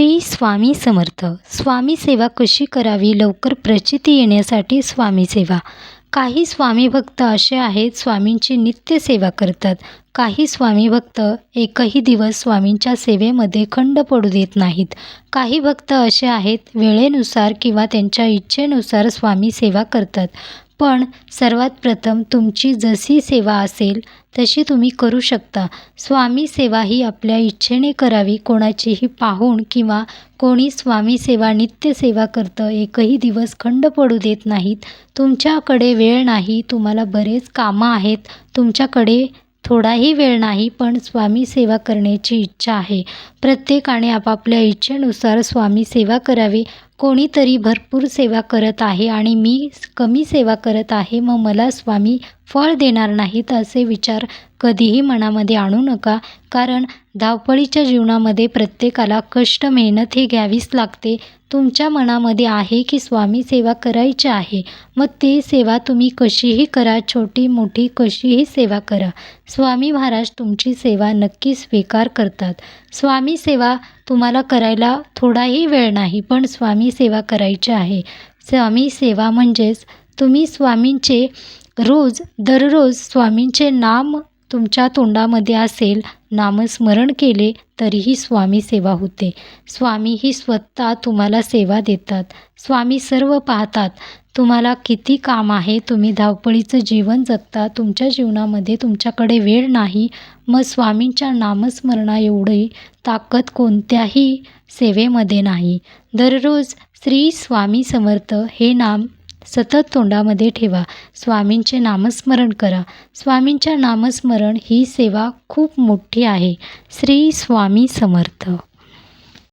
श्री स्वामी समर्थ. स्वामी सेवा कशी करावी लवकर प्रचिती येण्यासाठी स्वामी सेवा. काही स्वामी भक्त असे आहेत स्वामींची नित्य सेवा करतात. काही स्वामी भक्त एकही दिवस स्वामींच्या सेवेमध्ये खंड पडू देत नाहीत. काही भक्त असे आहेत वेळेनुसार किंवा त्यांच्या इच्छेनुसार स्वामी सेवा करतात. पण सर्वात प्रथम तुमची जशी सेवा असेल तशी तुम्ही करू शकता. स्वामी सेवा ही आपल्या इच्छेने करावी. कोणाचीही पाहून किंवा कोणी स्वामी सेवा नित्य सेवा करतं एकही दिवस खंड पडू देत नाहीत. तुमच्याकडे वेळ नाही, तुम्हाला बरेच कामं आहेत, तुमच्याकडे थोडाही वेळ नाही, पण स्वामी सेवा करण्याची इच्छा आहे. प्रत्येकाने आपापल्या इच्छेनुसार स्वामी सेवा करावी. कोणीतरी भरपूर सेवा करत आहे आणि मी कमी सेवा करत आहे, मग मला स्वामी फळ देणार नाहीत असे विचार कधीही मनामध्ये आणू नका. कारण धावपळीच्या जीवनामध्ये प्रत्येकाला कष्ट मेहनत ही घ्यावीच लागते. तुमच्या मनामध्ये आहे की स्वामी सेवा करायची आहे, मग ती सेवा तुम्ही कशीही करा, छोटी मोठी कशीही सेवा करा. स्वामी महाराज तुमची सेवा नक्की स्वीकार करतात. स्वामी सेवा तुम्हाला करायला थोडाही वेळ नाही, पण स्वामी सेवा करायची आहे. स्वामी सेवा म्हणजेच तुम्ही स्वामींचे दररोज स्वामींचे नाम तुमच्या तोंडामध्ये असेल, नामस्मरण केले तरीही स्वामी सेवा होते. स्वामी ही स्वतः तुम्हाला सेवा देतात. स्वामी सर्व पाहतात. तुम्हाला किती काम आहे, तुम्ही धावपळीचं जीवन जगता, तुमच्या जीवनामध्ये तुमच्याकडे वेळ नाही, मग स्वामींच्या नामस्मरणा एवढी ताकद कोणत्याही सेवेमध्ये नाही. दररोज श्री स्वामी समर्थ हे नाम सतत तोंडामध्ये ठेवा. स्वामींचे नामस्मरण करा. स्वामींच्या नामस्मरण ही सेवा खूप मोठी आहे. श्री स्वामी समर्थ.